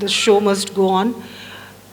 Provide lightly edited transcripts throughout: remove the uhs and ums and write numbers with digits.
the show must go on۔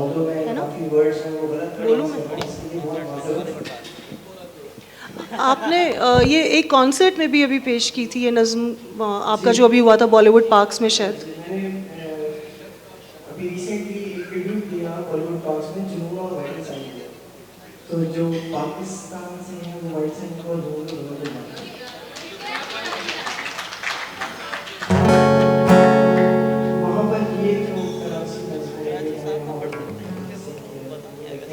Although मैं काफ़ी words हैं वो गलत बोलूं मैं? pronounce करने के लिए बहुत माजूर है। आपने ये एक कॉन्सर्ट में भी अभी पेश की थी ये नज़्म आपका जो अभी हुआ था बॉलीवुड पार्क्स में शायद। मैंने अभी रिसेंटली एक ट्रिब्यूट दिया बॉलीवुड टॉक्स में जुनून और वाइट साइड में। तो जो पाकिस्तान से हैं वो वाइट साइड को जुनून दोनों को मानते हैं। वहाँ पर ये जो कराची नज़्म है ये है वहाँ पर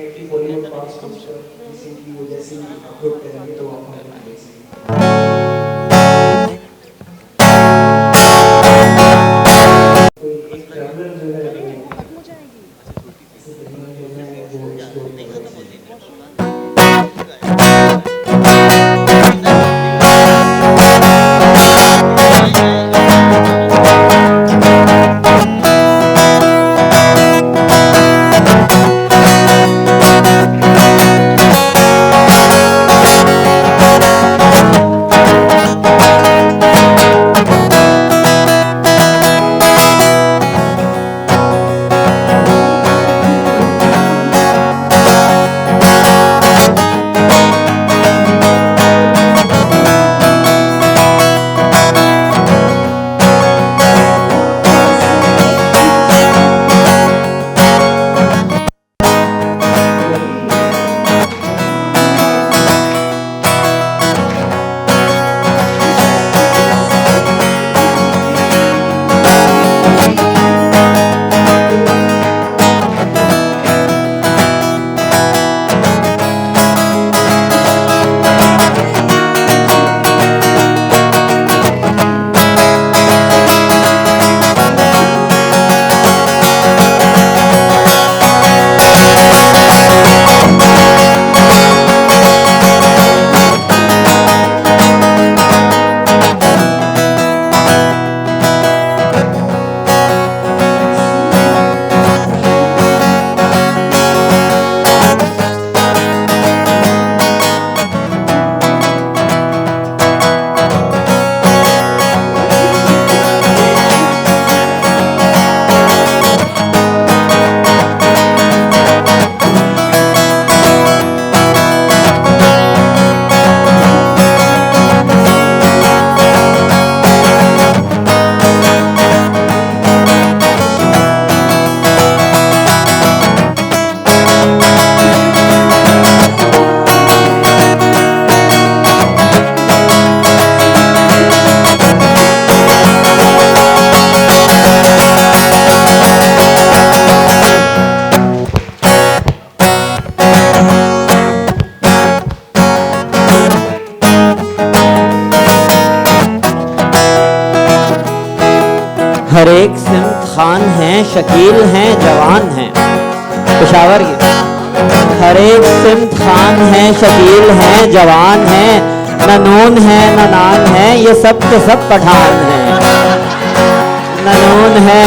एक्टिव बॉलीवुड टॉक्स में रिसेंटली वो जैसे ही अपलोड करेंगे तो आप हमें देख सकेंगे। कोई एक ट्रैवलर जो है वो इसे देखना जो है वो एक्सप्लोर हर एक सिमत खान हैं, शकील हैं, जवान हैं, पेशावर की। हर एक सिमत खान हैं, शकील हैं, जवान हैं, न नून है न नान है, ये सब के सब पठान हैं। न नून है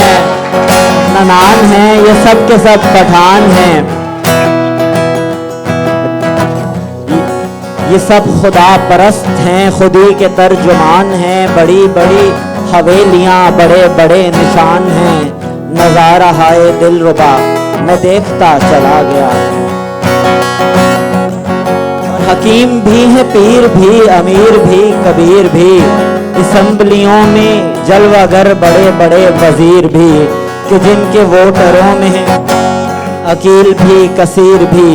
न नान है, ये सब के सब पठान हैं। ये सब खुदा परस्त हैं, खुदी के तर्जुमान हैं। बड़ी बड़ी हवेलियाँ, बड़े बड़े निशान हैं। नज़ारा हाय दिलरुबा मैं देखता चला गया। हकीम भी है, पीर भी, अमीर भी, कबीर भी, असम्बलियों में जलवागर बड़े बड़े वजीर भी, कि जिनके वोटरों में है अकील भी कसीर भी।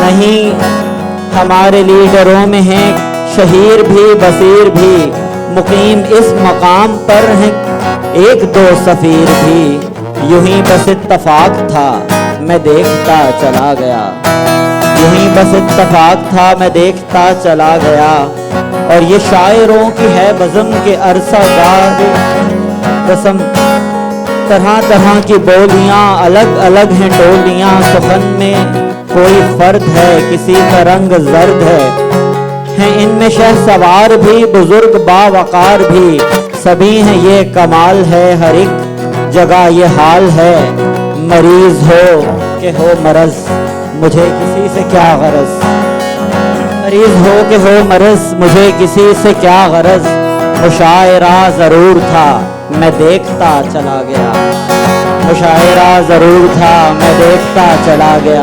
नहीं हमारे लीडरों में हैं शहीर भी बसीर भी, मुकीम इस मकाम पर हैं एक दो सफ़ीर भी। यूं ही बस इत्तफाक था मैं देखता चला गया। यूं ही बस इत्तफाक था मैं देखता चला गया। और ये शायरों की है बज़म के अरसा गार कसम, तरह तरह की बोलियां, अलग अलग हैं टोलियां। सुखन में कोई फर्द है, किसी का रंग जर्द है इनमें शहसवार भी, बुजुर्ग बावकार भी, सभी हैं ये कमाल है। हर एक जगह ये हाल है, मरीज हो कि हो मरज मुझे किसी से क्या गरज। मरीज हो कि हो मरज मुझे किसी से क्या गरज। मुशायरा जरूर था मैं देखता चला गया। मुशायरा ज़रूर था, मैं देखता चला गया।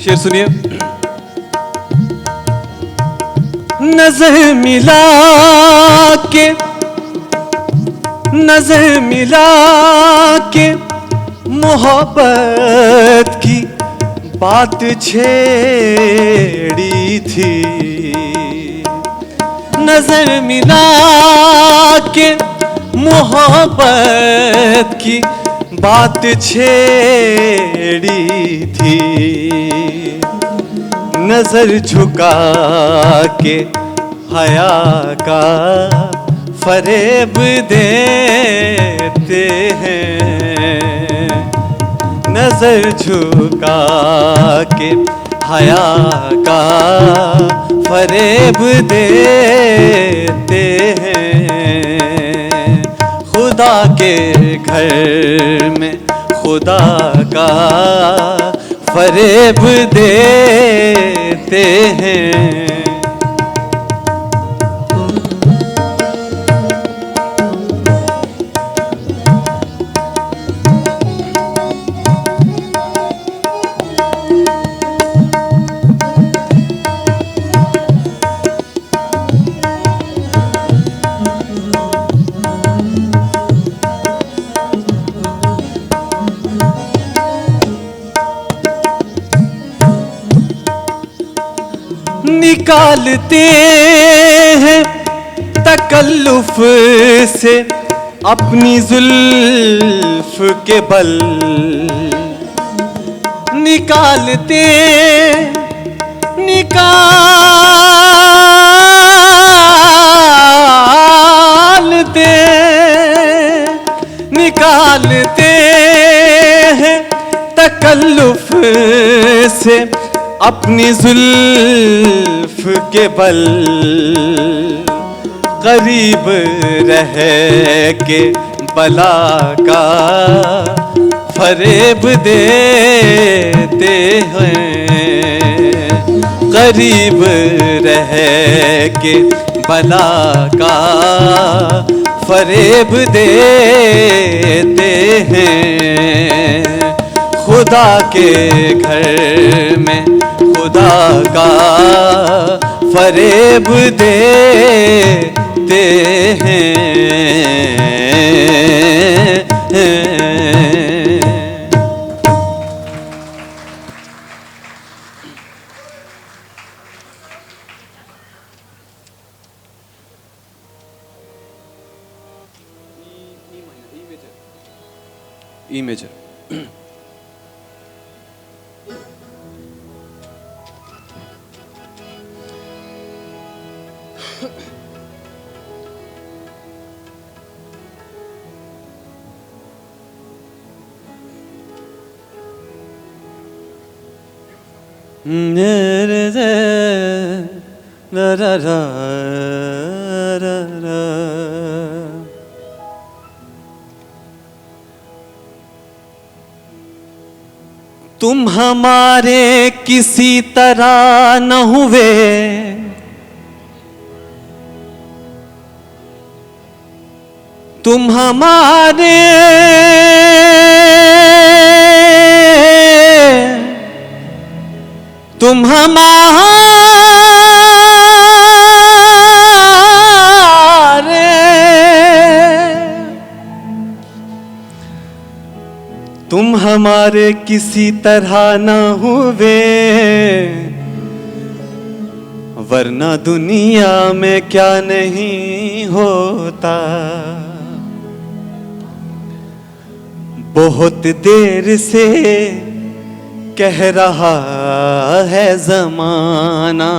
शेर सुनिए. नजर मिला के मोहब्बत की बात छेड़ी थी. नजर मिला के मोहब्बत की बात छेड़ी थी. नजर झुका के हया का फरेब देते हैं. नजर झुका के हया का फरेब देते हैं. खुदा के घर में खुदा का फरेब देते हैं. निकालते हैं तकल्लुफ से अपनी जुल्फ के बल. निकालते हैं तकल्लुफ से अपनी जुल्फ के बल. करीब रह के बला का फरेब देते हैं. करीब रह के बला का फरेब देते हैं. खुदा के घर में खुदा का फरेब देते हैं. ई मेजर. तुम हमारे किसी तरह न हुए, तुम हमारे तुम हमारे किसी तरह न हुए, वरना दुनिया में क्या नहीं होता। बहुत देर से कह रहा है ज़माना,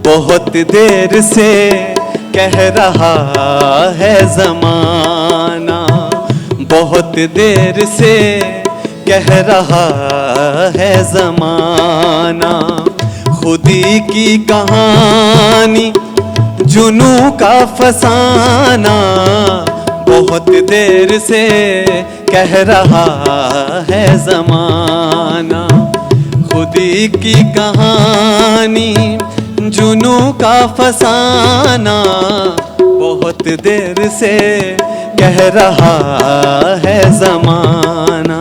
बहुत देर से कह रहा है ज़माना, बहुत देर से कह रहा है ज़माना। खुदी की कहानी जुनू का फसाना, बहुत देर से कह रहा है ज़माना। खुदी की कहानी जुनू का फसाना, बहुत देर से कह रहा है ज़माना।